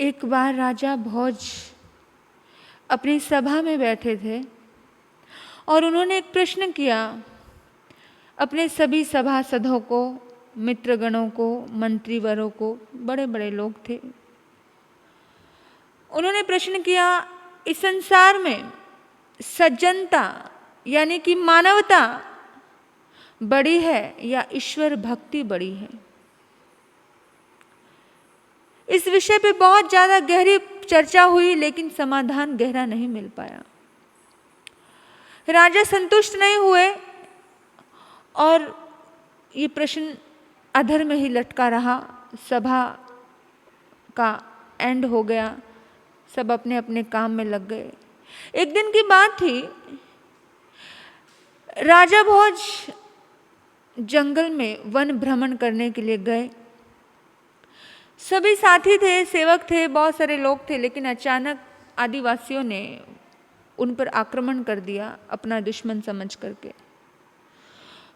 एक बार राजा भोज अपनी सभा में बैठे थे और उन्होंने एक प्रश्न किया अपने सभी सभासदों को, मित्रगणों को, मंत्रीवरों को, बड़े बड़े लोग थे। उन्होंने प्रश्न किया, इस संसार में सज्जनता यानी कि मानवता बड़ी है या ईश्वर भक्ति बड़ी है? इस विषय पे बहुत ज़्यादा गहरी चर्चा हुई, लेकिन समाधान गहरा नहीं मिल पाया। राजा संतुष्ट नहीं हुए और ये प्रश्न अधर में ही लटका रहा। सभा का एंड हो गया, सब अपने अपने काम में लग गए। एक दिन की बात थी, राजा भोज जंगल में वन भ्रमण करने के लिए गए। सभी साथी थे, सेवक थे, बहुत सारे लोग थे, लेकिन अचानक आदिवासियों ने उन पर आक्रमण कर दिया अपना दुश्मन समझ करके।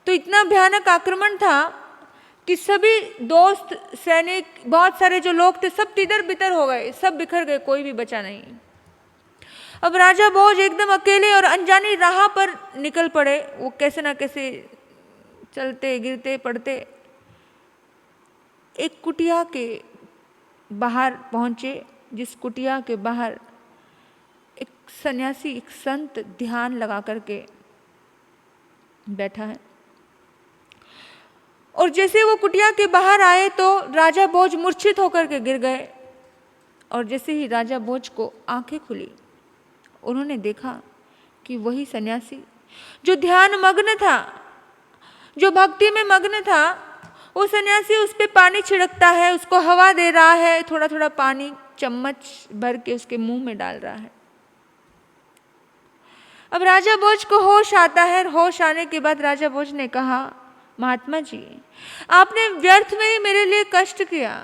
तो इतना भयानक आक्रमण था कि सभी दोस्त, सैनिक, बहुत सारे जो लोग थे, सब तितर बितर हो गए, सब बिखर गए, कोई भी बचा नहीं। अब राजा भोज एकदम अकेले और अनजानी राह पर निकल पड़े। वो कैसे ना कैसे चलते गिरते पड़ते एक कुटिया के बाहर पहुंचे, जिस कुटिया के बाहर एक सन्यासी, एक संत ध्यान लगा करके बैठा है। और जैसे वो कुटिया के बाहर आए तो राजा भोज मूर्छित होकर के गिर गए। और जैसे ही राजा भोज को आंखें खुली, उन्होंने देखा कि वही सन्यासी जो ध्यान मग्न था, जो भक्ति में मग्न था, वो सन्यासी उस पे पानी छिड़कता है, उसको हवा दे रहा है, थोड़ा थोड़ा पानी चम्मच भर के उसके मुंह में डाल रहा है। अब राजा भोज को होश आता है। होश आने के बाद राजा भोज ने कहा, महात्मा जी, आपने व्यर्थ में ही मेरे लिए कष्ट किया,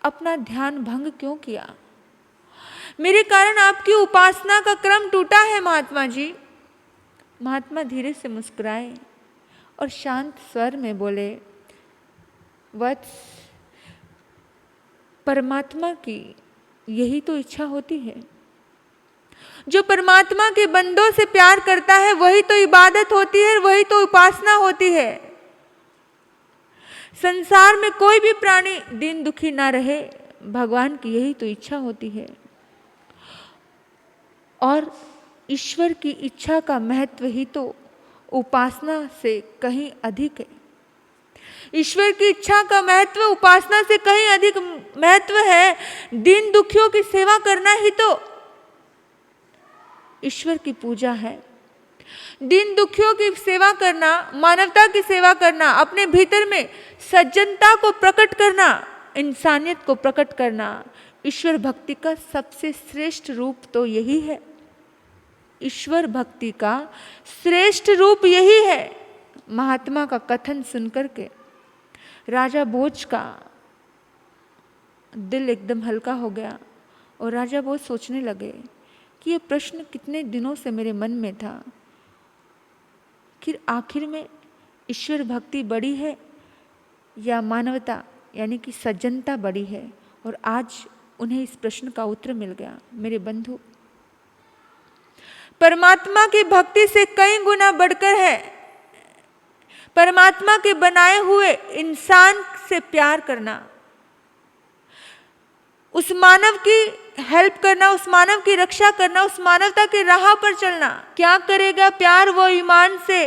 अपना ध्यान भंग क्यों किया? मेरे कारण आपकी उपासना का क्रम टूटा है महात्मा जी। महात्मा धीरे से मुस्कुराए और शांत स्वर में बोले, वत्स, परमात्मा की यही तो इच्छा होती है। जो परमात्मा के बंदों से प्यार करता है वही तो इबादत होती है, वही तो उपासना होती है। संसार में कोई भी प्राणी दीन दुखी ना रहे, भगवान की यही तो इच्छा होती है। और ईश्वर की इच्छा का महत्व ही तो उपासना से कहीं अधिक है। ईश्वर की इच्छा का महत्व उपासना से कहीं अधिक महत्व है। दीन दुखियों की सेवा करना ही तो ईश्वर की पूजा है। दीन दुखियों की सेवा करना, मानवता की सेवा करना, अपने भीतर में सज्जनता को प्रकट करना, इंसानियत को प्रकट करना, ईश्वर भक्ति का सबसे श्रेष्ठ रूप तो यही है। ईश्वर भक्ति का श्रेष्ठ रूप यही है। महात्मा का कथन सुनकर के राजा भोज का दिल एकदम हल्का हो गया और राजा भोज सोचने लगे कि ये प्रश्न कितने दिनों से मेरे मन में था कि आखिर में ईश्वर भक्ति बड़ी है या मानवता यानी कि सज्जनता बड़ी है। और आज उन्हें इस प्रश्न का उत्तर मिल गया। मेरे बंधु, परमात्मा की भक्ति से कई गुना बढ़कर है परमात्मा के बनाए हुए इंसान से प्यार करना, उस मानव की हेल्प करना, उस मानव की रक्षा करना, उस मानवता की राह पर चलना। क्या करेगा प्यार वो ईमान से,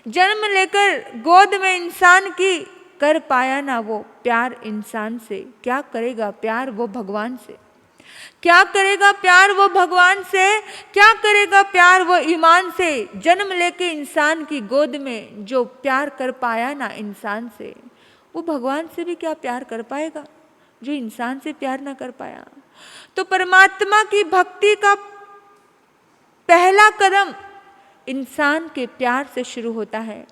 जन्म लेकर गोद में इंसान की, कर पाया ना वो प्यार इंसान से। क्या करेगा प्यार वो भगवान से, क्या करेगा प्यार वो भगवान से, क्या करेगा प्यार वो ईमान से। जन्म लेके इंसान की गोद में जो प्यार कर पाया ना इंसान से, वो भगवान से भी क्या प्यार कर पाएगा जो इंसान से प्यार ना कर पाया। तो परमात्मा की भक्ति का पहला कदम इंसान के प्यार से शुरू होता है,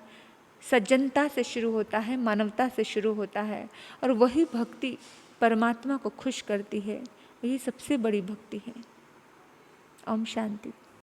सज्जनता से शुरू होता है, मानवता से शुरू होता है। और वही भक्ति परमात्मा को खुश करती है। यही सबसे बड़ी भक्ति है। ओम शांति।